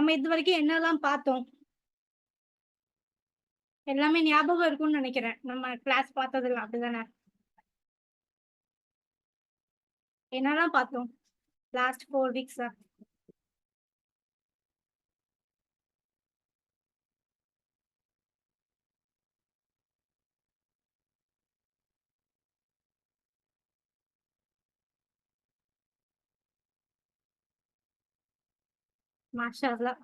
நம்ம இது வரைக்கும் என்னெல்லாம் பார்த்தோம்? எல்லாமே ஞாபகம் இருக்கும்னு நினைக்கிறேன். நம்ம கிளாஸ் பார்த்ததெல்லாம் அப்படிதானே? என்னெல்லாம் பார்த்தோம்? லாஸ்ட் 4 வீக்ஸா? மாஷா அல்லாஹ்.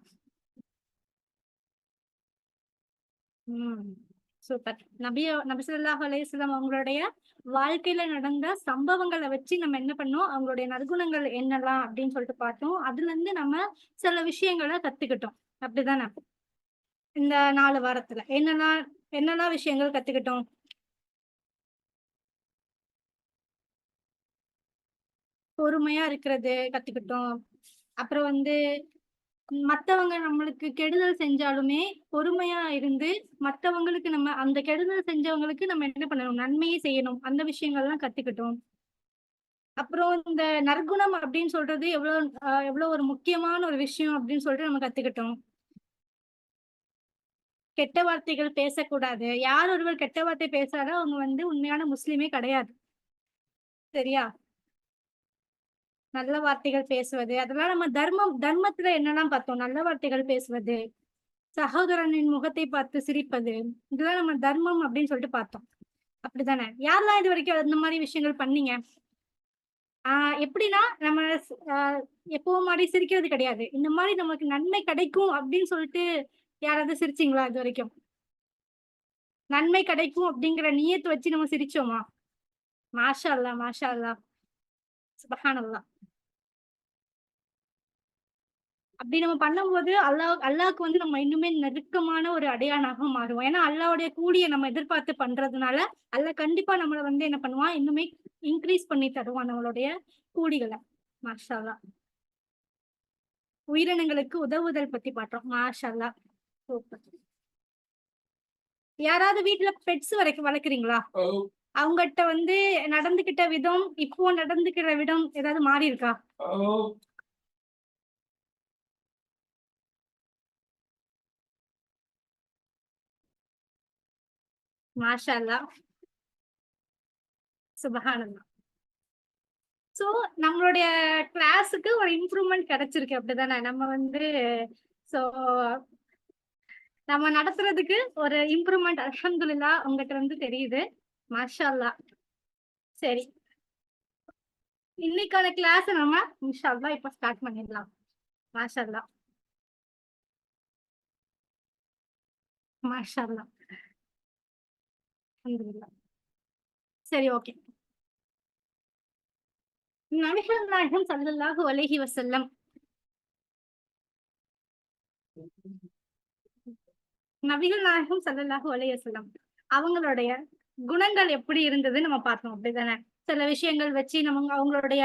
ம். சூப்பர். நபி ஸல்லல்லாஹு அலைஹி வஸல்லம் அவங்களுடைய வாழ்க்கையில நடந்த சம்பவங்கள வச்சு நம்ம என்ன பண்ணோம், அவங்களுடைய நற்குணங்கள் என்னலாம் அப்படின்னு சொல்லிட்டு பார்த்தோம். அதுலருந்து நம்ம சில விஷயங்கள கத்துக்கிட்டோம். அப்படிதானே? இந்த 4 வாரத்துல. என்னலாம் என்னலாம் விஷயங்கள் கத்துக்கிட்டோம்? பொறுமையா இருக்கிறது கத்துக்கிட்டோம். அப்புறம் வந்து மத்தவங்க நம்மளுக்கு கெடுதல் செஞ்சாலுமே, பொறுமையா இருந்து மத்தவங்களுக்கு நம்ம அந்த கெடுதல் செஞ்சவங்களுக்கு நம்ம என்ன பண்ணணும்? நன்மையே செய்யணும். அந்த விஷயங்கள்லாம் கத்துக்கிட்டோம். அப்புறம் இந்த நற்குணம் அப்படின்னு சொல்றது எவ்வளோ ஒரு முக்கியமான ஒரு விஷயம் அப்படின்னு சொல்லிட்டு நம்ம கத்துக்கிட்டோம். கெட்ட வார்த்தைகள் பேசக்கூடாது. யார் ஒருவர் கெட்ட வார்த்தை பேசுறாரோ, அவங்க வந்து உண்மையான முஸ்லிமே கிடையாது. சரியா? நல்ல வார்த்தைகள் பேசுவது, அதெல்லாம் நம்ம தர்மத்துல என்னலாம் பார்த்தோம்? நல்ல வார்த்தைகள் பேசுவது, சகோதரனின் முகத்தை பார்த்து சிரிப்பது, இதெல்லாம் நம்ம தர்மம் அப்படின்னு சொல்லிட்டு பார்த்தோம். அப்படித்தானே? யாரெல்லாம் இதுவரைக்கும் அந்த மாரி விஷயங்கள் பண்ணீங்க? ஆ எப்படின்னா, நம்ம எப்பவும் மாரி சிரிக்கிறது கிடையாது. இந்த மாரி நமக்கு நன்மை கிடைக்கும் அப்படின்னு சொல்லிட்டு யாராவது சிரிச்சீங்களா இதுவரைக்கும்? நன்மை கிடைக்கும் அப்படிங்கிற நியத் வச்சு நம்ம சிரிச்சோமா? மாஷா அல்லாஹ், மாஷா அல்லாஹ். சுப்ஹானல்லாஹ். அப்படி நம்ம பண்ணும்போது அல்லாஹ்க்கு வந்து நம்ம இன்னுமே நெருக்கமான ஒரு அடையானாக மாறுவோம். ஏன்னா அல்லாஹ்வுடைய கூலிய நம்ம எதிர்பார்த்து பண்றதுனால, அல்லாஹ் கண்டிப்பா நம்மள வந்து என்ன பண்ணுவான், இன்னுமே இன்கிரீஸ் பண்ணி தருவான் நம்மளுடைய கூலிகள. மாஷா அல்லாஹ். உயிரினங்களுக்கு உதவுதல் பத்தி பார்த்தோம். மாஷா அல்லாஹ். சூப்பர். யாராவது வீட்ல பெட்ஸ் வளர்க்குறீங்களா? அவங்கட்ட வந்து நடந்துக்கிட்ட விதம், இப்போ நடந்துக்கிற விதம் ஏதாவது மாறி இருக்கா? மாஷா அல்லாஹ். சுப்ஹானல்லாஹ். சோ, நம்மளுடைய கிளாஸ்க்கு ஒரு இம்ப்ரூவ்மென்ட் கிடைச்சிருக்கு. அப்படிதானே? நம்ம வந்து சோ நம்ம நடத்துறதுக்கு ஒரு இம்ப்ரூவ்மென்ட் அல்ஹம்துலில்லாஹ் உங்கட்ட இருந்து தெரியுது. மாஷா அல்லாஹ். சரி. இன்னைக்கான கிளாஸ் நம்ம இன்ஷா அல்லாஹ் இப்ப ஸ்டார்ட் பண்ணிடலாம். மாஷா அல்லாஹ். மாஷா அல்லாஹ். அல்ஹம்துலில்லாஹ். சரி, ஓகே. நபிகள் நாயகம் ஸல்லல்லாஹு அலைஹி வஸல்லம் நபிகள் நாயகம் ஸல்லல்லாஹு அலைஹி வஸல்லம் அவங்களுடைய குணங்கள் எப்படி இருந்ததுன்னு நம்ம பார்த்தோம். அப்படிதானே? சில விஷயங்கள் வச்சு நம்ம அவங்களுடைய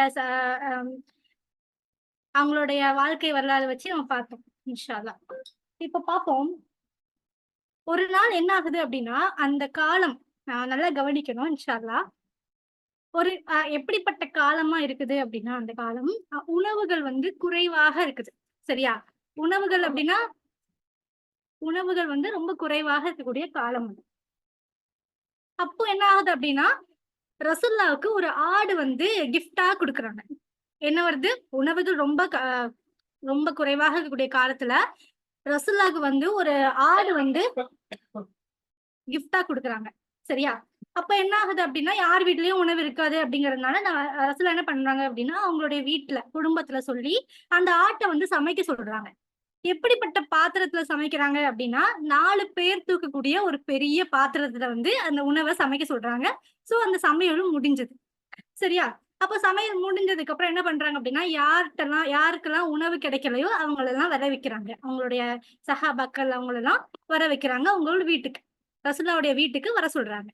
அவங்களுடைய வாழ்க்கை வரலாறு வச்சு நம்ம பார்த்தோம். இன்ஷா அல்லாஹ். இப்ப பார்ப்போம். ஒரு நாள் என்ன ஆகுது அப்படின்னா, அந்த காலம் நல்லா கவனிக்கணும் இன்ஷா அல்லாஹ். ஒரு எப்படிப்பட்ட காலமா இருக்குது அப்படின்னா, அந்த காலம் உணவுகள் வந்து குறைவாக இருக்குது. சரியா? உணவுகள் அப்படின்னா, உணவுகள் வந்து ரொம்ப குறைவாக இருக்கக்கூடிய காலம் அது. அப்போ என்ன ஆகுது அப்படின்னா, ரசூலுல்லாவுக்கு ஒரு ஆடு வந்து கிஃப்ட்டா குடுக்குறாங்க. என்ன வருது? உணவுகள் ரொம்ப குறைவாக இருக்கக்கூடிய காலத்துல, ரசூலுல்லாஹ்க்கு வந்து ஒரு ஆடு வந்து கிஃப்ட்டா குடுக்குறாங்க. சரியா? அப்ப என்ன ஆகுது அப்டின்னா, யார் வீட்லயும் உணவு இருக்காது அப்டிங்கிறதுனால, ரசூலா என்ன பண்றாங்க அப்டின்னா, அவங்களுடைய வீட்ல, குடும்பத்துல சொல்லி, அந்த ஆட்ட வந்து சமைக்க சொல்றாங்க. எப்படிப்பட்ட பாத்திரத்துல சமைக்கிறாங்க அப்டின்னா, 4 பேர் தூக்கக்கூடிய ஒரு பெரிய பாத்திரத்துல வந்து அந்த உணவ சமைக்க சொல்றாங்க. சோ, அந்த சமையலும் முடிஞ்சது. சரியா? அப்ப சமையல் முடிஞ்சதுக்கு அப்புறம் என்ன பண்றாங்க அப்டின்னா, யாருக்கெல்லாம் உணவு கிடைக்கலையோ அவங்களெல்லாம் வர வைக்கிறாங்க. அவங்களுடைய சஹாபாக்கள் அவங்களெல்லாம் வர வைக்கிறாங்க அவங்களோட வீட்டுக்கு. ரசூலுல்லாவுடைய வீட்டுக்கு வர சொல்றாங்க.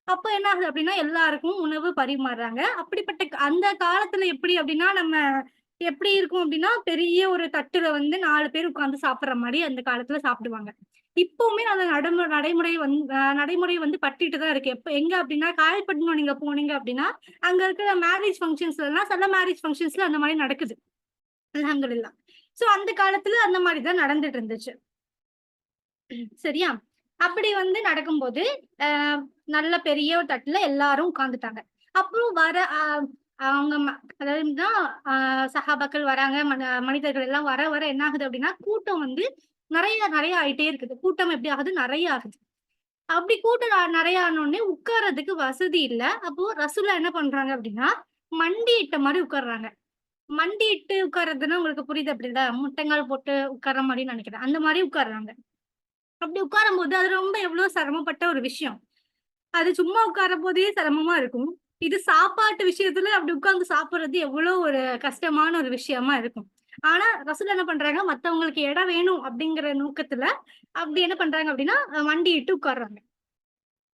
அப்ப என்ன ஆகுது அப்டின்னா, எல்லாருக்கும் உணவு பரிமாறுறாங்க. அப்படிப்பட்ட அந்த காலத்துல எப்படி அப்டின்னா, நம்ம எப்படி இருக்கும் அப்டின்னா, பெரிய ஒரு தட்டுல வந்து 4 பேர் உட்கார்ந்து சாப்பிடுற மாரி அந்த காலத்துல சாப்பிடுவாங்க. இப்பவுமே அந்த நடைமுறை வந்து பட்டுட்டு தான் இருக்கு. எங்க அப்டின்னா, காயல்பட்டினம் நீங்க போனீங்க அப்டின்னா, அங்க இருக்கிற மேரேஜ் ஃபங்ஷன்ஸ்லலாம் சில மேரேஜ் ஃபங்ஷன்ஸ்ல அந்த மாரி நடக்குது. அல்ஹம்துலில்லாஹ். சோ அந்த காலத்துல அந்த மாதிரிதான் நடந்துட்டு இருந்துச்சு. சரியா? அப்படி வந்து நடக்கும்போது, அ நல்ல பெரிய ஒரு தட்டுல எல்லாரும் உட்கார்ந்துட்டாங்க. அப்புறம் வர அவங்க அதாவதுன்னா சஹாபாக்கள் வராங்க. மனிதர்கள் எல்லாம் வர வர என்ன ஆகுது அப்படின்னா, கூட்டம் வந்து நெறைய நெறைய ஆயிட்டே இருக்குது. கூட்டம் எப்படி ஆகுது? நெறைய ஆகுது. அப்படி கூட்டம் நெறைய ஆனோனே உட்கார்றதுக்கு வசதி இல்ல. அப்போ ரசூலா என்ன பண்றாங்க அப்படின்னா, மண்டியிட்ட மாரி உட்கார்றாங்க. மண்டியிட்டு உட்கார்றதுன்னா உங்களுக்கு புரியுது அப்படில்ல? முட்டங்கால் போட்டு உட்கார்ற மாரின்னு நெனைக்கிறேன். அந்த மாரி உட்கார்றாங்க. அப்படி உட்காரும்போது அது ரொம்ப எவ்வளோ சிரமப்பட்ட ஒரு விஷயம். அது சும்மா உட்காரும்போதே சிரமமா இருக்கும். இது சாப்பாட்டு விஷயத்துல அப்படி உட்கார்ந்து சாப்பிடுறது எவ்வளோ ஒரு கஷ்டமான ஒரு விஷயமா இருக்கும். ஆனா ரசூல் என்ன பண்றாங்க, மத்தவங்களுக்கு இடம் வேணும் அப்படிங்கிற நோக்கத்துல அப்படி என்ன பண்றாங்க அப்படின்னா, மண்டியிட்டு உட்கார்றாங்க.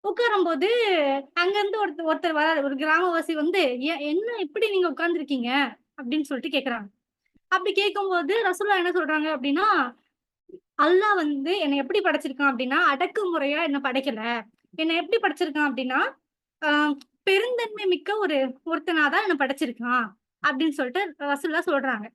உட்காரும்போது அங்கருந்து ஒருத்தர் ஒருத்தர் வராரு. ஒரு கிராமவாசி வந்து, என்ன இப்படி நீங்க உட்கார்ந்துருக்கீங்க?" அப்படின்னு சொல்லிட்டு கேட்கறாங்க. அப்படி கேட்கும்போது ரசூலுல்லாஹ் என்ன சொல்றாங்க அப்படின்னா, அல்லாஹ் வந்து என்ன எப்படி படைச்சிருக்கான் அப்படின்னா, அடக்குமுறையா என்ன படைக்கல. என்ன எப்படி படைச்சிருக்கான் அப்படின்னா, அ பெருந்தன்மை மிக்க ஒருத்தனா தான் என்ன படைச்சிருக்கான். அப்படின்னு சொல்லிட்டு ரசூலுல்லாஹ் சொல்றாங்க.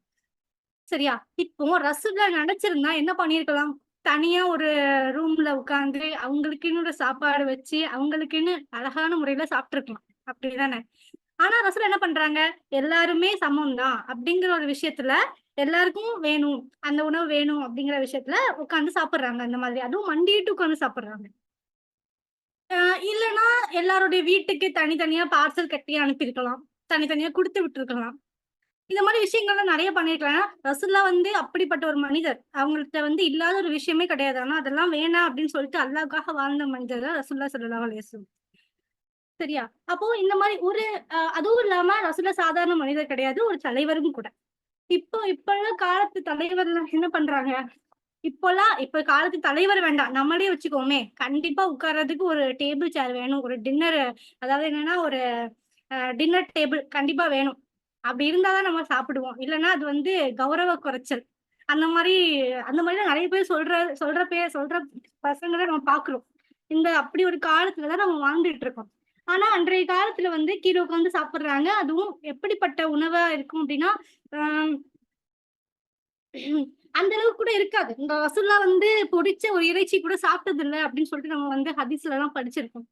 சரியா? இப்போ ரசூலுல்லாஹ் நெனச்சிருந்தா என்ன பண்ணியிருக்கலாம்? தனியா ஒரு ரூம்ல உட்கார்ந்து, அவங்களுக்குன்னு ஒரு சாப்பாடு வச்சு, அவங்களுக்குன்னு அழகான முறையில சாப்ட்டுருக்கலாம். அப்படிதானே? ஆனா ரசூல் என்ன பண்றாங்க? எல்லாருமே சமம் தான். அப்படிங்கிற ஒரு விஷயத்துல, எல்லாருக்கும் வேணும். அந்த உணவு வேணும் அப்படிங்கிற விஷயத்துல உட்கார்ந்து சாப்பிடுறாங்க அந்த மாதிரி. அதுவும் மண்டியிட்டு உட்கார்ந்து சாப்பிடுறாங்க. அ இல்லன்னா எல்லாருடைய வீட்டுக்கு தனித்தனியா பார்சல் கட்டி அனுப்பியிருக்கலாம். தனித்தனியா குடுத்து விட்டுருக்கலாம். இந்த மாரி விஷயங்கள்லாம் நெறைய பண்ணியிருக்கலாம். ரசூலுல்லாஹ் வந்து அப்படிப்பட்ட ஒரு மனிதர். அவங்கள்ட்ட வந்து இல்லாத ஒரு விஷயமே கிடையாது. ஆனா அதெல்லாம் வேணாம் அப்படின்னு சொல்லிட்டு அல்லாஹ்க்காக வாழ்ந்த மனிதர் தான் ரசூலுல்லாஹ் ஸல்லல்லாஹு அலைஹி வஸல்லம். சரியா? அப்போ இந்த மாரி ஒரு அதுவும் இல்லாம ரசூலுல்லாஹ் சாதாரண மனிதர் கிடையாது. ஒரு தலைவரும் கூட. இப்ப உள்ள காலத்து தலைவர்லாம் என்ன பண்றாங்க? இப்ப காலத்து தலைவர் வேண்டாம். நம்மளே வச்சுக்குவோமே! கண்டிப்பா உட்கார்றதுக்கு ஒரு டேபிள் சேர் வேணும். ஒரு டின்னர் அதாவது என்னன்னா, ஒரு டின்னர் டேபிள் கண்டிப்பா வேணும். அப்படி இருந்தா தான் நம்ம சாப்பிடுவோம். இல்லன்னா அது வந்து கௌரவ குறைச்சல். அந்த மாரி அந்த மாரிலாம் நெறைய பேர் சொல்ற பசங்கள நம்ம பார்க்குறோம். அப்படி ஒரு காலத்துல தான் நம்ம வாழ்ந்துட்டு இருக்கோம். ஆனா, அன்றைய காலத்துல வந்து கீழ உட்கார்ந்து சாப்பிடுறாங்க. அதுவும் எப்படிப்பட்ட உணவா இருக்கும் அப்படின்னா, அ அந்த அளவுக்கு கூட இருக்காது. இந்த ரசூல்லா வந்து பொரிச்ச ஒரு இறைச்சி கூட சாப்பிட்டதில்ல அப்படின்னு சொல்லிட்டு நம்ம வந்து ஹதீஸ்லலாம் படிச்சிருக்கோம்.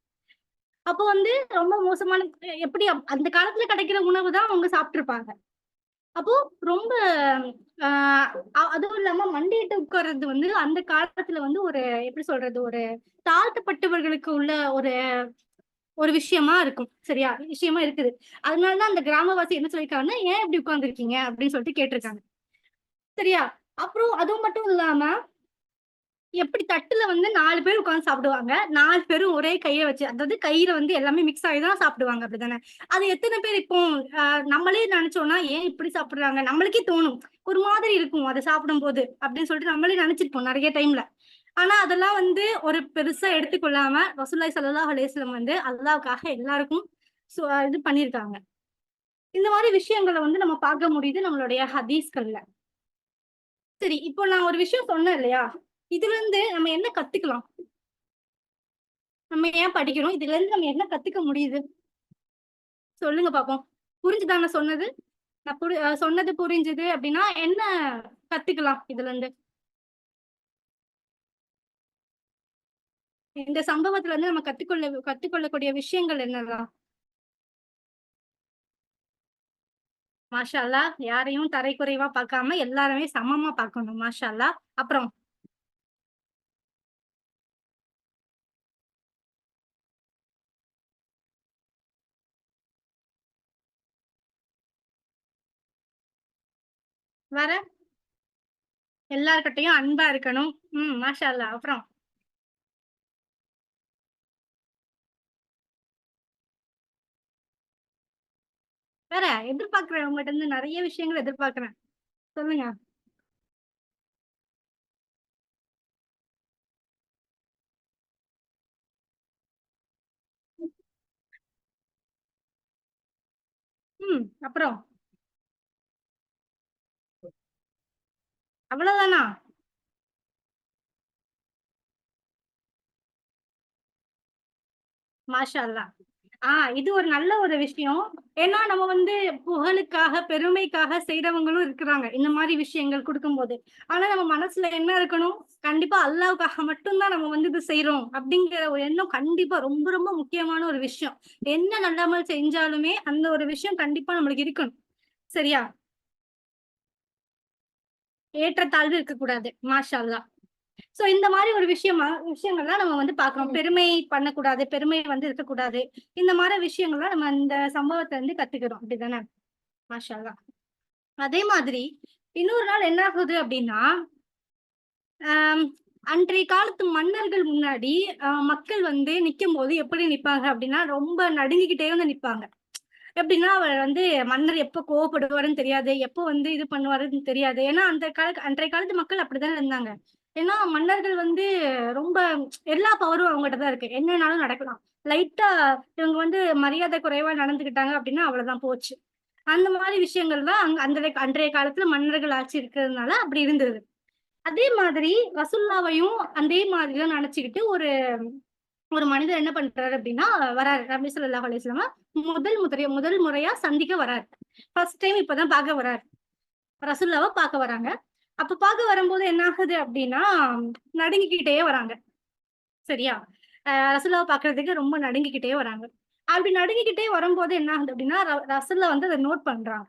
அப்போ வந்து ரொம்ப மோசமான எப்படி அந்த காலத்துல கிடைக்கிற உணவு தான் அவங்க சாப்ட்டுருப்பாங்க. அப்போ ரொம்ப ஆ அதுவும் இல்லாம மண்டியிட்டு உட்கார்றது வந்து அந்த காலத்துல வந்து ஒரு எப்படி சொல்றது? ஒரு தாழ்த்தப்பட்டவர்களுக்கு உள்ள ஒரு ஒரு விஷயமா இருக்கும். சரியா? விஷயமா இருக்குது. அதனால தான் அந்த கிராமவாசி என்ன சொல்லியிருக்காங்கன்னா, "ஏன் இப்படி உட்கார்ந்துருக்கீங்க?" அப்படின்னு சொல்லிட்டு கேட்டிருக்காங்க. சரியா? அப்புறம் அதுவும் மட்டும் இல்லாம எப்படி தட்டுல வந்து 4 பேர் உட்கார்ந்து சாப்பிடுவாங்க. 4 பேரும் ஒரே கைய வச்சு அதாவது கையில வந்து எல்லாமே மிக்ஸ் ஆயி தான் சாப்பிடுவாங்க. அப்படித்தானே? அது எத்தன பேர் இப்போ அ நம்மளே நெனச்சோம்னா, ஏன் இப்படி சாப்பிடுறாங்க? நம்மளுக்கே தோணும். ஒரு மாதிரி இருக்கும் அத சாப்பிடும்போது. அப்படின்னு சொல்லிட்டு நம்மளே நெனச்சிருப்போம் நெறைய டைம்ல. ஆனா அதெல்லாம் வந்து ஒரு பெருசா எடுத்துக்கொள்ளாம ரசூலுல்லாஹி ஸல்லல்லாஹு அலைஹி வஸல்லம் வந்து அல்லாஹ்வுக்காக எல்லாருக்கும் இது பண்ணியிருக்காங்க. இந்த மாரி விஷயங்கள வந்து நம்ம பார்க்க முடியுது நம்மளுடைய ஹதீஸ்கள்ல. சரி, இப்போ நான் ஒரு விஷயம் சொன்னேன் இல்லையா? இதுலருந்து நம்ம என்ன கத்துக்கலாம்? நம்ம ஏன் படிக்கிறோம்? இதுலருந்து நம்ம என்ன கத்துக்க முடியுது? சொல்லுங்க பாப்போம். புரிஞ்சுதா நான் சொன்னது? நான் சொன்னது புரிஞ்சுது அப்டின்னா, என்ன கத்துக்கலாம் இதுலருந்து? இந்த சம்பவத்துலருந்து நம்ம கத்துக்கொள்ளக்கூடிய விஷயங்கள் என்னலாம்? மாஷா அல்லாஹ். யாரையும் தரைக்குறைவா பார்க்காம எல்லாருமே சமமா பார்க்கணும். மாஷா அல்லாஹ். அப்புறம் வேற? எல்லார்கிட்டயும் அன்பா இருக்கணும். மாஷா அல்லாஹ். அப்புறம் வேற எதிர்பார்க்கிறேன் உங்கட்ட இருந்து நெறைய விஷயங்கள் எதிர்பார்க்கிறேன். சொல்லுங்க. அப்புறம் அவ்வளவுதானா? மாஷா அல்லாஹ். இது ஒரு நல்ல ஒரு விஷயம். ஏன்னா நம்ம வந்து புகழுக்காக, பெருமைக்காக செய்றவங்களும் இருக்கிறாங்க. இந்த மாரி விஷயங்கள் குடுக்கும்போது. ஆனா நம்ம மனசுல என்ன இருக்கணும்? கண்டிப்பா அல்லாஹ்வுக்காக மட்டும் தான் நம்ம வந்து இது செய்றோம். அப்படிங்கிற ஒரு எண்ணம் கண்டிப்பா ரொம்ப ரொம்ப முக்கியமான ஒரு விஷயம். என்ன நல்லமல் செஞ்சாலுமே அந்த ஒரு விஷயம் கண்டிப்பா நம்மளுக்கு இருக்கணும். சரியா? ஏற்றத்தாழ்வு இருக்கக்கூடாது. மாஷா அல்லாஹ். சோ இந்த மாரி ஒரு விஷயங்கள்லாம் நம்ம வந்து பார்க்கிறோம். பெருமை பண்ணக்கூடாது. பெருமை வந்து இருக்கக்கூடாது. இந்த மாரி விஷயங்கள்லாம் நம்ம இந்த சம்பவத்த வந்து கத்துக்கிறோம். அப்படிதானே? மாஷா அல்லாஹ். அதே மாதிரி இன்னொரு நாள் என்ன ஆகுது அப்படின்னா, அம் அன்றைய காலத்து மன்னர்கள் முன்னாடி மக்கள் வந்து நிக்கும்போது எப்படி நிப்பாங்க அப்படின்னா, ரொம்ப நடுங்கிக்கிட்டே வந்து நிப்பாங்க. எப்படின்னா, அவர் வந்து மன்னர் எப்போ கோவப்படுவாருன்னு தெரியாது. எப்போ வந்து இது பண்ணுவாருன்னு தெரியாது. ஏன்னா, அன்றைய காலத்து மக்கள் அப்படித்தானே இருந்தாங்க. ஏன்னா, மன்னர்கள் வந்து ரொம்ப எல்லா பவரும் அவங்கட்ட தான் இருக்கு. என்னன்னாலும் நடக்கலாம். லைட்டா இவங்க வந்து மரியாதை குறைவா நடந்துக்கிட்டாங்க அப்படின்னா, அவ்வளோதான் போச்சு. அந்த மாரி விஷயங்கள் தான் அன்றைய காலத்துல மன்னர்கள் ஆட்சி இருக்கிறதுனால அப்படி இருந்தது. அதே மாதிரி ரசூலுல்லாவையும் அதே மாதிரி தான் நெனச்சுக்கிட்டு ஒரு ஒரு மனிதர் என்ன பண்றாரு அப்டின்னா, வராரு. நபி ஸல்லல்லாஹு அலைஹி வஸல்லம் முதல் முறையா சந்திக்க வராரு. ஃபர்ஸ்ட் டைம் இப்ப தான் பாக்க வராரு. ரசூலுல்லாவ பாக்க வராங்க. அப்ப பாக்க வரும்போது என்ன ஆகுது அப்டின்னா, நடுங்கிக்கிட்டே வராங்க. சரியா? ரசூலுல்லாவ பாக்குறதுக்கு ரொம்ப நடுங்கிக்கிட்டே வராங்க. அப்டி நடுங்கிக்கிட்டே வரும்போது என்ன ஆகுது அப்டின்னா, ரசூலுல்லா வந்து அத நோட் பண்றாங்க.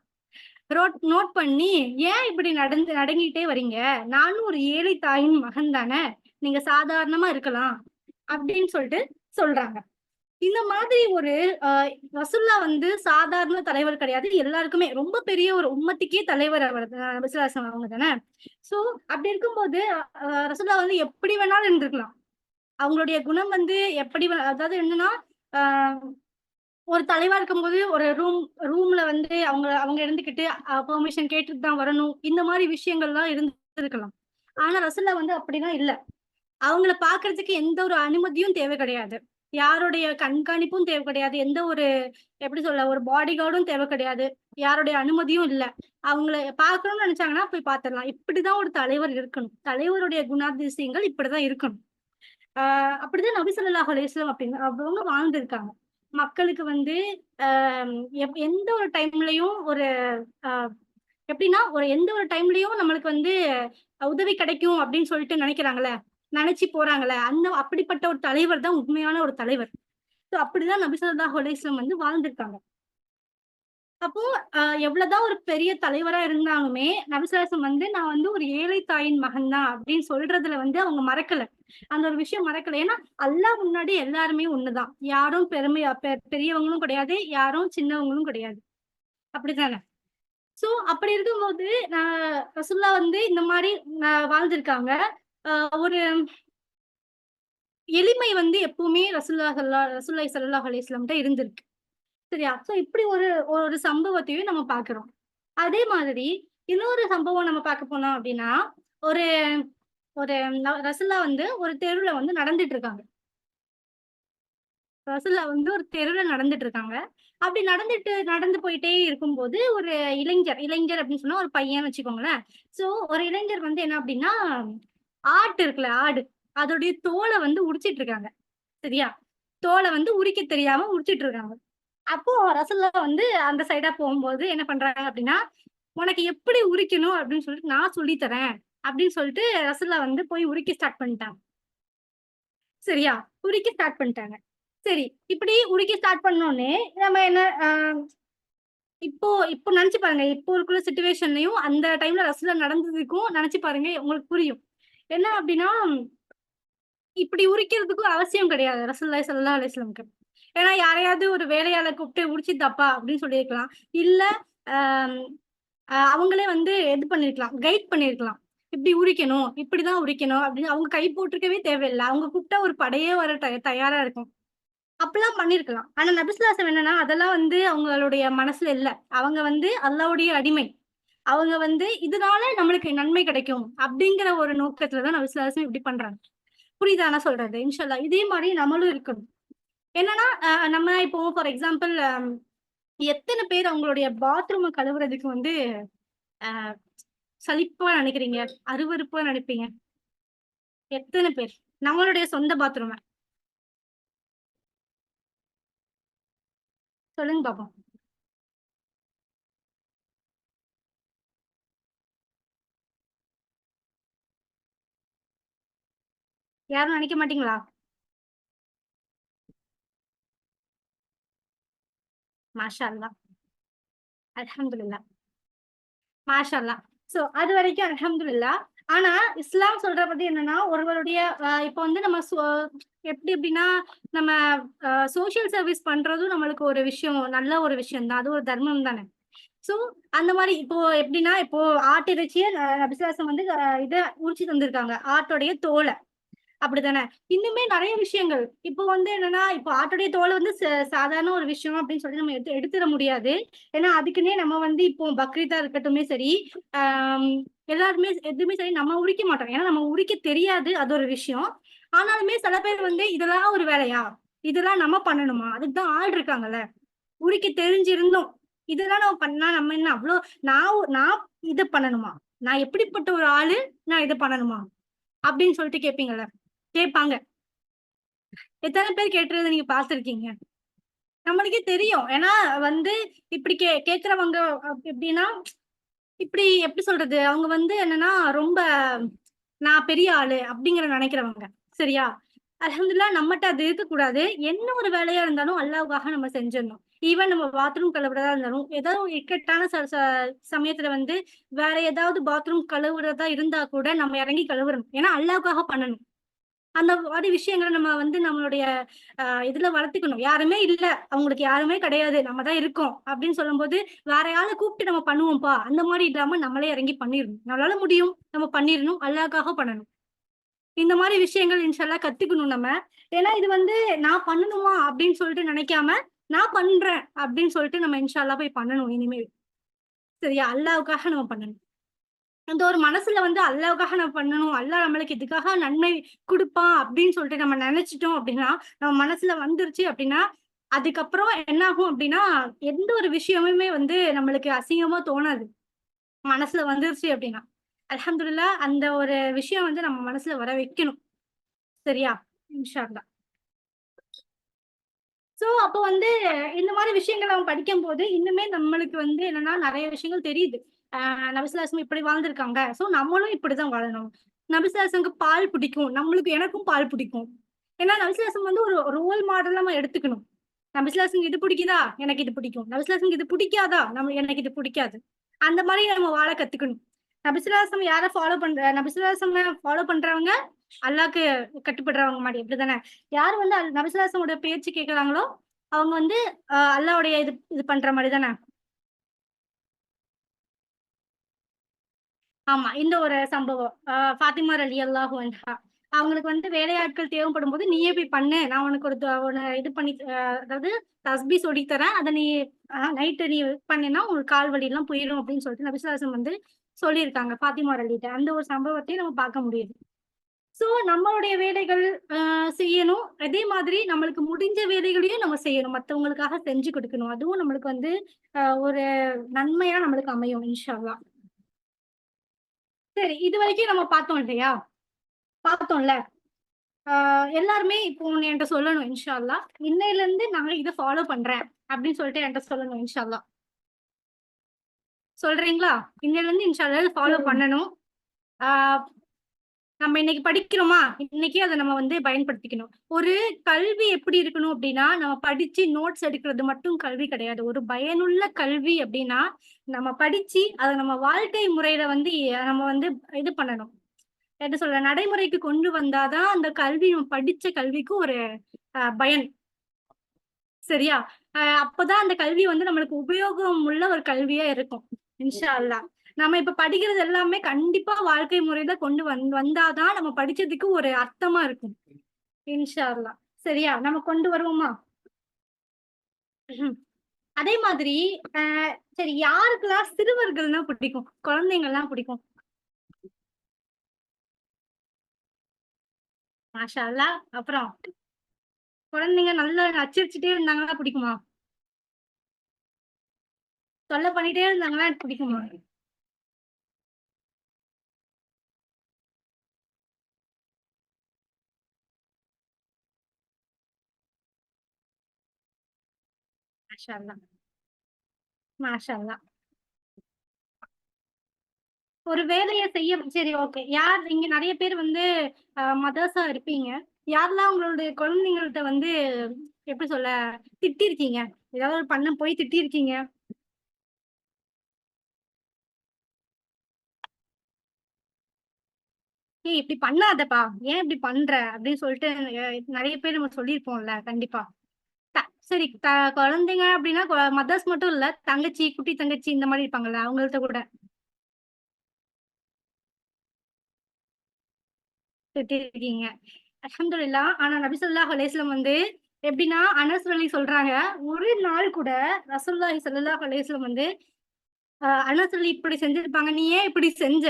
நோட் பண்ணி, "ஏன் இப்படி நடுங்கிட்டே வரீங்க? நானும் ஒரு ஏழை தாயின் மகன் தானே! நீங்க சாதாரணமா இருக்கலாம்." அப்படின்னு சொல்லிட்டு சொல்றாங்க. இந்த மாதிரி ஒரு அ ரசூலுல்லா வந்து சாதாரண தலைவர் கிடையாது. எல்லாருக்குமே ரொம்ப பெரிய ஒரு உம்மத்துக்கே தலைவர் அவர் நபி ஸல்லல்லாஹு அலைஹி வஸல்லம் அவங்க தானே! ஸோ அப்படி இருக்கும்போது ரசூலுல்லா வந்து எப்படி வேணாலும் இருந்திருக்கலாம். அவங்களுடைய குணம் வந்து எப்படி அதாவது என்னன்னா, அ ஒரு தலைவா இருக்கும்போது ஒரு ரூம்ல வந்து அவங்க இருந்துகிட்டு பெர்மிஷன் கேட்டுட்டு தான் வரணும். இந்த மாரி விஷயங்கள்லாம் இருந்திருக்கலாம். ஆனா ரசூலுல்லா வந்து அப்படிலாம் இல்ல. அவங்கள பார்க்கறதுக்கு எந்த ஒரு அனுமதியும் தேவை கிடையாது. யாருடைய கண்காணிப்பும் தேவை கிடையாது. எந்த ஒரு எப்படி சொல்ல ஒரு பாடி கார்டும் தேவை கிடையாது. யாருடைய அனுமதியும் இல்ல. அவங்கள பார்க்கணும்னு நெனச்சாங்கன்னா போய் பார்த்துரலாம். இப்படிதான் ஒரு தலைவர் இருக்கணும். தலைவருடைய குணாதிசயங்கள் இப்படிதான் இருக்கணும். ஆ அப்படிதான் நபி ஸல்லல்லாஹு அலைஹி வஸல்லம் அப்படின்னு அவங்க வாழ்ந்திருக்காங்க. மக்களுக்கு வந்து அ எந்த ஒரு டைம்லயும் ஒரு அ எப்படின்னா, எந்த ஒரு டைம்லயும் நம்மளுக்கு வந்து உதவி கிடைக்கும் அப்படின்னு சொல்லிட்டு நினைக்கிறாங்கல்ல, நினைச்சு போறாங்கல்ல, அப்படிப்பட்ட ஒரு தலைவர் தான் உண்மையான ஒரு தலைவர். ஸோ அப்படிதான் நபி ஸல்லல்லாஹு அலைஹி வஸல்லம் வந்து வாழ்ந்திருக்காங்க. அப்போ எவ்வளவுதான் ஒரு பெரிய தலைவரா இருந்தாலுமே, நபிசுவாசம் வந்து நான் வந்து ஒரு ஏழை தாயின் மகன் தான் அப்படின்னு சொல்றதுல வந்து அவங்க மறக்கல. அந்த ஒரு விஷயம் மறக்கல. ஏன்னா, அல்லாஹ் முன்னாடி எல்லாருமே ஒண்ணுதான். யாரும் பெரியவங்களும் கிடையாது. யாரும் சின்னவங்களும் கிடையாது. அப்படித்தானே? சோ அப்படி இருக்கும்போது, நான் ரசூலுல்லாஹ் வந்து இந்த மாரி வாழ்ந்திருக்காங்க. அ ஒரு எளிமை வந்து எப்பவுமே ரசூலுல்லாஹி ஸல்லல்லாஹு அலைஹி வஸல்லம் இருந்திருக்கு. சரியா? சோ இப்படி ஒரு ஒரு சம்பவத்தையும் நம்ம பார்க்கிறோம். அதே மாதிரி இன்னொரு சம்பவம் நம்ம பார்க்க போனோம் அப்படின்னா, ஒரு ஒரு ரசூலுல்லாஹ் வந்து ஒரு தெருவுல வந்து நடந்துட்டு இருக்காங்க. ரசூலுல்லாஹ் வந்து ஒரு தெருவுல நடந்துட்டு இருக்காங்க. அப்படி நடந்து போயிட்டே இருக்கும்போது, ஒரு இளைஞர் அப்படின்னு சொன்னா ஒரு பையன்னு வச்சுக்கோங்களேன். சோ ஒரு இளைஞர் வந்து என்ன அப்படின்னா, இருக்குல்ல ஆடு. அதோடைய தோல வந்து உரிச்சிட்டு இருக்காங்க. சரியா? தோல வந்து உரிக்க தெரியாம உரிச்சிட்டு இருக்காங்க. அப்போ ரசூலுல்லாஹ் வந்து அந்த சைடா போம்போது என்ன பண்றாங்க அப்படின்னா, "உனக்கு எப்படி உரிக்கணும் அப்படின்னு சொல்லிட்டு நான் சொல்லி தரேன்." அப்படின்னு சொல்லிட்டு ரசூலுல்லாஹ் வந்து போய் உரிக்க ஸ்டார்ட் பண்ணிட்டாங்க. சரியா? உரிக்க ஸ்டார்ட் பண்ணிட்டாங்க. சரி, இப்படி உரிக்க ஸ்டார்ட் பண்ணோனே, நம்ம என்ன இப்போ இப்போ நெனச்சு பாருங்க. இப்போ இருக்கிற சிச்சுவேஷன்லயும் அந்த டைம்ல ரசூலுல்லாஹ் நடந்ததுக்கும் நெனச்சு பாருங்க உங்களுக்கு புரியும். என்ன அப்படின்னா, இப்படி உரிக்கிறதுக்கும் அவசியம் கிடையாது ரசூலுல்லாஹி ஸல்லல்லாஹு அலைஹி வஸல்லம்க்கு. ஏன்னா யாரையாவது ஒரு வேலையாள கூப்பிட்டு "உரிச்சு தாப்பா" அப்படின்னு சொல்லியிருக்கலாம். இல்ல அம் அவங்களே வந்து இது பண்ணியிருக்கலாம். கைட் பண்ணியிருக்கலாம். "இப்படி உரிக்கணும், இப்படிதான் உரிக்கணும்" அப்படின்னு அவங்க கை போட்டுருக்கவே தேவையில்ல. அவங்க கூப்பிட்டா ஒரு படையே வர தயாரா இருக்கும். அப்படிலாம் பண்ணியிருக்கலாம். ஆனா நபிஸ்லாசம் என்னன்னா, அதெல்லாம் வந்து அவங்களுடைய மனசுல இல்ல. அவங்க வந்து அல்லாஹ்வுடைய அடிமை. அவங்க வந்து இதனால நம்மளுக்கு நன்மை கிடைக்கும். அப்படிங்கிற ஒரு நோக்கத்துல தான் நபிஸ்லாசம் இப்படி பண்றாங்க. புரியுதா நான் சொல்றது? இன்ஷா அல்லாஹ். இதே மாரி நம்மளும் இருக்கணும். என்னன்னா, நம்ம இப்போ ஃபார் எக்ஸாம்பிள் எத்தன பேர் அவங்களுடைய பாத்ரூம கழுவுறதுக்கு வந்து அ சலிப்பா நெனைக்கிறீங்க? அருவருப்பா நெனைப்பீங்க? எத்தன பேர்? நம்மளுடைய சொந்த பாத்ரூம. சொல்லுங்க பாப்போம். யாரும் நினைக்க மாட்டீங்களா? மாஷா அல்லாஹ். அல்ஹம்துலில்லாஹ். மாஷா அல்லாஹ். சோ அது வரைக்கும் அல்ஹம்துலில்லாஹ். ஆனா இஸ்லாம் சொல்ற பத்தி என்னன்னா, ஒருவருடைய இப்ப வந்து நம்ம எப்படி எப்படின்னா, நம்ம சோசியல் சர்வீஸ் பண்றதும் நம்மளுக்கு ஒரு விஷயம், நல்ல ஒரு விஷயம் தான். அது ஒரு தர்மம் தானே. சோ அந்த மாரி இப்போ எப்படின்னா, இப்போ ஆட்டிறைச்சிய நபிசுவாசம் வந்து இத உரிச்சு தந்திருக்காங்க. ஆட்டோடைய தோல. அப்படித்தானே? இன்னுமே நெறைய விஷயங்கள். இப்போ வந்து என்னன்னா, இப்போ ஆட்டுடைய தோல் வந்து சாதாரண ஒரு விஷயம் அப்படின்னு சொல்லி நம்ம எடுத்துற முடியாது. ஏன்னா, அதுக்குன்னே நம்ம வந்து இப்போ பக்ரீத்தா இருக்கட்டுமே சரி, ஆம் எல்லாருமே எதுவுமே சரி நம்ம உரிக்க மாட்டோம். ஏன்னா, நம்ம உரிக்க தெரியாது. அது ஒரு விஷயம். ஆனாலுமே சில பேர் வந்து இதெல்லாம் ஒரு வேலையா? இதெல்லாம் நம்ம பண்ணணுமா? அதுக்கு தான் ஆள் இருக்காங்கல்ல. உரிக்க தெரிஞ்சிருந்தும், இதெல்லாம் நம்ம பண்ணா நம்ம என்ன அவ்ளோ நான் இத பண்ணணுமா? நான் எப்படிப்பட்ட ஒரு ஆளு? நான் இத பண்ணணுமா? அப்படின்னு சொல்லிட்டு கேட்பீங்கல்ல. கேட்பாங்க. எத்தன பேர் கேட்டுறத நீங்க பார்த்திருக்கீங்க? நம்மளுக்கே தெரியும். ஏன்னா வந்து இப்படி கேட்கிறவங்க எப்படின்னா, இப்படி எப்படி சொல்றது? அவங்க வந்து என்னன்னா, ரொம்ப நான் பெரிய ஆளு அப்படிங்கிற நெனைக்கிறவங்க. சரியா? அல்ஹம்துலில்லாஹ் நம்மட்ட அது இருக்கக்கூடாது. என்ன ஒரு வேலையா இருந்தாலும் அல்லாஹ்வுக்காக நம்ம செஞ்சிடணும். ஈவன் நம்ம பாத்ரூம் கழுவுறதா இருந்தாலும், ஏதாவது ஒரு இக்கட்டான சமயத்துல வந்து வேற ஏதாவது பாத்ரூம் கழுவுறதா இருந்தா கூட நம்ம இறங்கி கழுவுறணும். ஏன்னா அல்லாஹ்வுக்காக பண்ணணும். அந்த மாரி விஷயங்கள நம்ம வந்து நம்மளுடைய இதுல வளர்த்துக்கணும். யாருமே இல்ல, அவங்களுக்கு யாருமே கிடையாது. நம்ம தான் இருக்கோம் அப்படின்னு சொல்லும்போது, வேற ஆள கூப்பிட்டு நம்ம பண்ணுவோம்ப்பா. அந்த மாரி இல்லாம நம்மளே இறங்கி பண்ணிறணும். நம்மளால முடியும். நம்ம பண்ணிறணும். அல்லாஹ்க்காக பண்ணணும். இந்த மாரி விஷயங்கள் இன்ஷா அல்லாஹ் கத்துக்கணும் நம்ம. ஏன்னா இது வந்து நான் பண்ணணுமா அப்படின்னு சொல்லிட்டு நினைக்காம, நான் பண்றேன் அப்படின்னு சொல்லிட்டு நம்ம இன்ஷா அல்லாஹ் போய் பண்ணணும் இனிமேல். சரியா? அல்லாஹ்வுக்காக நம்ம பண்ணணும். அந்த ஒரு மனசுல வந்து அல்லாஹ்வுக்காக நம்ம பண்ணணும். அல்லாஹ் நம்மளுக்கு இதுக்காக நன்மை குடுப்பான் அப்படின்னு சொல்லிட்டு நம்ம நெனச்சுட்டோம் அப்படின்னா, நம்ம மனசுல வந்துருச்சு அப்படின்னா, அதுக்கப்புறம் என்ன ஆகும் அப்படின்னா, எந்த ஒரு விஷயமுமே வந்து நம்மளுக்கு அசிங்கமா தோணாது. மனசுல வந்துருச்சு அப்படின்னா. அல்ஹம்துலில்லாஹ் அந்த ஒரு விஷயம் வந்து நம்ம மனசுல வர வைக்கணும். சரியா? இன்ஷா அல்லாஹ். சோ, அப்போ வந்து இந்த மாரி விஷயங்கள் நம்ம படிக்கும்போது, இன்னுமே நம்மளுக்கு வந்து என்னன்னா, நெறைய விஷயங்கள் தெரியுது. நபிசுல்லாசம் இப்படி வாழ்ந்திருக்காங்க. சோ, நம்மளும் இப்படிதான் வாழணும். நபிசுல்லாசம்க்கு பால் பிடிக்கும். எனக்கும் பால் பிடிக்கும். ஏன்னா, நபிசுல்லாசம் வந்து ஒரு ரோல் மாடலா நம்ம எடுத்துக்கணும். நபிசுல்லாசம்க்கு இது பிடிக்குதா? எனக்கு இது பிடிக்கும். நபிசுல்லாசம்க்கு இது பிடிக்காதா? எனக்கு இது பிடிக்காது. அந்த மாரி நம்ம வாழ கத்துக்கணும். நபிசுல்லாசம் யார ஃபாலோ நபிசுல்லாசம் ஃபாலோ பண்றவங்க, அல்லாஹ்க்கு கட்டுப்படுறவங்க மாரி. அப்படிதானே? யார் வந்து நபிசுல்லாசமோட பேச்சு கேட்கறாங்களோ, அவங்க வந்து அல்லாஹ்வுடைய இது இது பண்ற மாரி தானே? ஆமா. இந்த ஒரு சம்பவம். ஃபாத்திமா ரலியல்லாஹு அன்ஹா. அவங்களுக்கு வந்து வேலையாட்கள் தேவைப்படும்போது, "நீயே போய் பண்ணு. நான் உனக்கு ஒண்ணு இது பண்ணி அதாவது தஸ்பீஹ் சொல்லித் தரேன். அத நீ நைட்டு நீ பண்ணீன்னா, உனக்கு கால் வலிலாம் போயிரும்." அப்படின்னு சொல்லிட்டு நபி ஸல்லல்லாஹு அலைஹி வஸல்லம் வந்து சொல்லியிருக்காங்க ஃபாத்திமா ரலிட்ட. அந்த ஒரு சம்பவத்தையும் நம்ம பார்க்க முடியுது. சோ, நம்மளுடைய வேலைகள் செய்யணும். அதே மாதிரி நம்மளுக்கு முடிஞ்ச வேலைகளையும் நம்ம செய்யணும். மத்தவங்களுக்காக செஞ்சு குடுக்கணும். அதுவும் நம்மளுக்கு வந்து ஒரு நன்மையா நம்மளுக்கு அமையும் இன்ஷா அல்லாஹ். சரி, இதுவரைக்கும் நம்ம பார்த்தோம் இல்லையா? பார்த்தோம்ல. ஆ எல்லாருமே இப்போ ஒண்ணு என்ட்ட சொல்லணும் இன்ஷா அல்லாஹ். இன்னையிலருந்து நான் இத ஃபாலோ பண்றேன். அப்படின்னு சொல்லிட்டு என்ட்ட சொல்லணும் இன்ஷா அல்லாஹ். சொல்றீங்களா? இன்னையிலருந்து இன்ஷா அல்லாஹ் இத ஃபாலோ பண்ணணும். ஆ நம்ம இன்னைக்கு படிக்கிறோமா? இன்னைக்கே அத நம்ம வந்து பயன்படுத்திக்கணும். ஒரு கல்வி எப்படி இருக்கணும் அப்படின்னா, நம்ம படிச்சு நோட்ஸ் எடுக்கிறது மட்டும் கல்வி கிடையாது. ஒரு பயனுள்ள கல்வி அப்படின்னா, நம்ம படிச்சு அத நம்ம வாழ்க்கை முறையில வந்து நம்ம வந்து இது பண்ணணும். என்ன சொல்ல நடைமுறைக்கு கொண்டு வந்தா தான் அந்த கல்வி நம்ம படிச்ச கல்விக்கு ஒரு பயன். சரியா? அப்பதான் அந்த கல்வி வந்து நம்மளுக்கு உபயோகம் உள்ள ஒரு கல்வியா இருக்கும். இன்ஷா அல்லாஹ். நம்ம இப்ப படிக்கிறது எல்லாமே கண்டிப்பா வாழ்க்கை முறையில கொண்டு வந்தா தான் நம்ம படிச்சதுக்கு ஒரு அர்த்தமா இருக்கும். இன்ஷா அல்லாஹ். சரியா? நம்ம கொண்டு வருவோமா? ம்ஹும். அதே மாதிரி அ சரி யாருக்கெல்லாம் சிறுவர்கள்னா பிடிக்கும்? குழந்தைங்கலாம் பிடிக்கும்? மாஷா அல்லாஹ். அப்புறம் குழந்தைங்க நல்லா நச்சரிச்சுட்டே இருந்தாங்கன்னா பிடிக்குமா? தொல்ல பண்ணிட்டே இருந்தாங்கன்னா பிடிக்குமா? மாஷா அல்லாஹ். மாஷா அல்லாஹ். ஒரு வேலைய செய்ய சரி ஓகே. யார் இங்க நெறைய பேர் வந்து மதர்ஸா இருப்பீங்க. யாரெல்லாம் உங்களுடைய குழந்தைங்கள்ட்ட வந்து எப்படி சொல்ல திட்டியிருக்கீங்க? ஏதாவது ஒரு பண்ண போய் திட்டியிருக்கீங்க? "ஏய் இப்படி பண்ணாதப்பா! ஏன் இப்படி பண்ற?" அப்படின்னு சொல்லிட்டு நெறைய பேர் நம்ம சொல்லியிருப்போம்ல கண்டிப்பா. த சரி குழந்தைங்க அப்படின்னா மதர்ஸ் மட்டும் இல்ல. தங்கச்சி, குட்டி தங்கச்சி இந்த மாரி இருப்பாங்கல்ல அவங்கள்ட்ட கூட திட்டியிருக்கீங்க. அல்ஹம்துலில்லாஹ். ஆனா நபி ஸல்லல்லாஹு அலைஹி வஸல்லம் வந்து எப்படின்னா, அனஸ் ரலி சொல்றாங்க, ஒரு நாள் கூட ரசூலுல்லாஹி ஸல்லல்லாஹு அலைஹி வஸல்லம் வந்து அனஸ் ரலி இப்படி செஞ்சிருப்பாங்க. "நீ ஏன் இப்படி செஞ்ச?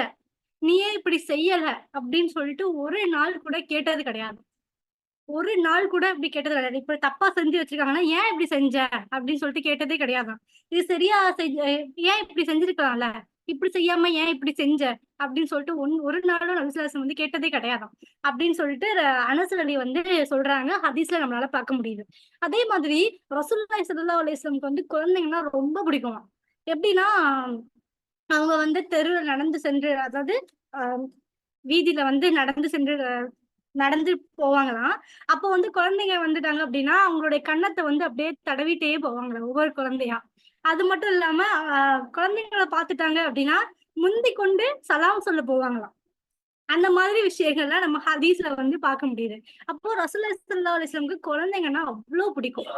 நீ ஏன் இப்படி செய்யல?" அப்படின்னு சொல்லிட்டு ஒரு நாள் கூட கேட்டது கிடையாது. ஒரு நாள் கூட அப்படி கேட்டது கிடையாது. இப்ப தப்பா செஞ்சு வச்சிருக்காங்கன்னா, "ஏன் இப்படி செஞ்ச?" அப்படின்னு சொல்லிட்டு கேட்டதே கிடையாதாம். "இது சரியா ஏன் இப்படி செஞ்சிருக்கலாம்ல? இப்படி செய்யாம ஏன் இப்படி செஞ்ச?" அப்படின்னு சொல்லிட்டு ஒரு நாளும் நபி ஸல்லல்லாஹு அலைஹி வஸல்லம் வந்து கேட்டதே கிடையாதாம். அப்படின்னு சொல்லிட்டு அனஸ் அலி வந்து சொல்றாங்க. ஹதீஸ்ல நம்மளால பார்க்க முடியுது. அதே மாதிரி ரசூலுல்லாஹி ஸல்லல்லாஹு அலைஹி வஸல்லம்க்கு வந்து குழந்தைங்கன்னா ரொம்ப பிடிக்குமாம். எப்படின்னா, அவங்க வந்து தெருவுல நடந்து சென்று அதாவது அ வீதியில வந்து நடந்து சென்று நடந்து போவாங்களாம். அப்போ வந்து குழந்தைங்க வந்துட்டாங்க அப்படின்னா, அவங்களுடைய கன்னத்த வந்து அப்படியே தடவிட்டே போவாங்களாம் ஒவ்வொரு குழந்தையா. அது மட்டும் இல்லாம குழந்தைங்கள பார்த்துட்டாங்க அப்படின்னா, முந்திக் கொண்டு சலாம் சொல்ல போவாங்களாம். அந்த மாதிரி விஷயங்கள்லாம் நம்ம ஹதீஸ்ல வந்து பார்க்க முடியுது. அப்போ ரசூலுல்லாஹி ஸல்லல்லாஹு அலைஹி வஸல்லம்க்கு குழந்தைங்கன்னா அவ்ளோ பிடிக்கும்.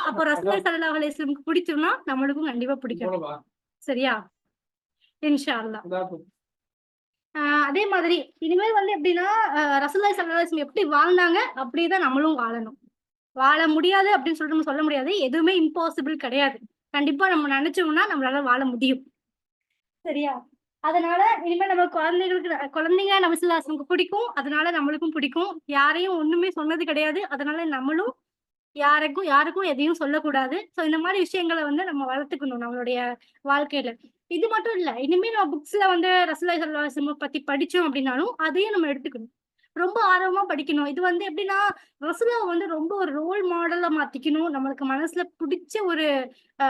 அப்போ ரசூலுல்லாஹி ஸல்லல்லாஹு அலைஹி வஸல்லம்க்கு பிடிச்சும்னா, நம்மளுக்கும் கண்டிப்பா பிடிக்கும். சரியா? இன்ஷா அல்லாஹ். ஆ அதே மாதிரி இனிமேல் வந்து எப்படின்னா, ரசூலுல்லாஹி ஸல்லல்லாஹு அலைஹி வஸல்லம் எப்படி வாழ்ந்தாங்க, அப்படியே தான் நம்மளும் வாழணும். வாழ முடியாது அப்படின்னு சொல்லிட்டு நம்ம சொல்ல முடியாது. எதுவுமே இம்பாசிபிள் கிடையாது. கண்டிப்பா நம்ம நெனச்சோம்னா நம்மளால வாழ முடியும். சரியா? அதனால இனிமே நம்ம குழந்தைங்க நபி ஸல்லல்லாஹு அலைஹி வஸல்லம் பிடிக்கும். அதனால நம்மளுக்கும் பிடிக்கும். யாரையும் ஒண்ணுமே சொன்னது கிடையாது. அதனால நம்மளும் யாருக்கும் யாருக்கும் எதையும் சொல்லக்கூடாது. ஸோ இந்த மாரி விஷயங்கள வந்து நம்ம வளர்த்துக்கணும் நம்மளுடைய வாழ்க்கையில. இது மட்டும் இல்ல. இனிமே நம்ம புக்ஸ்ல வந்து ரசூலுல்லாஹி ஸல்லல்லாஹு அலைஹி வஸல்லம் பத்தி படிச்சோம் அப்டின்னாலும், அதையும் நம்ம எடுத்துக்கணும். ரொம்ப ஆர்வமா படிக்கணும். இது வந்து எப்டின்னா, ரசூலுல்லாஹ வந்து ரொம்ப ஒரு ரோல் மாடலா மாத்திக்கணும். நம்மளுக்கு மனசுல புடிச்ச அ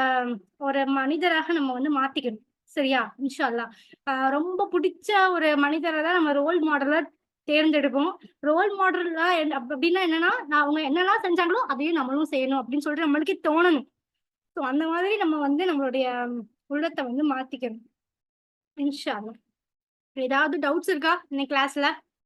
ஒரு மனிதராக நம்ம வந்து மாத்திக்கணும். சரியா? இன்ஷா அல்லாஹ். ரொம்ப புடிச்ச ஒரு மனிதர தான் நம்ம ரோல் மாடலா தேர்ந்தெடுப்போம். ரோல் மாடல்லா அப்டின்னா என்னன்னா, நான் அவங்க என்னலாம் செஞ்சாங்களோ, அதையும் நம்மளும் செய்யணும் அப்டின்னு சொல்லிட்டு நம்மளுக்கே தோணணும். ஸோ அந்த மாதிரி நம்ம வந்து நம்மளுடைய உள்ளத்த வந்து மாத்திக்கணும். இன்ஷா அல்லாஹ். ஏதாவது டவுட்ஸ் இருக்கா? இன்னைக்கு கிளாஸ்ல?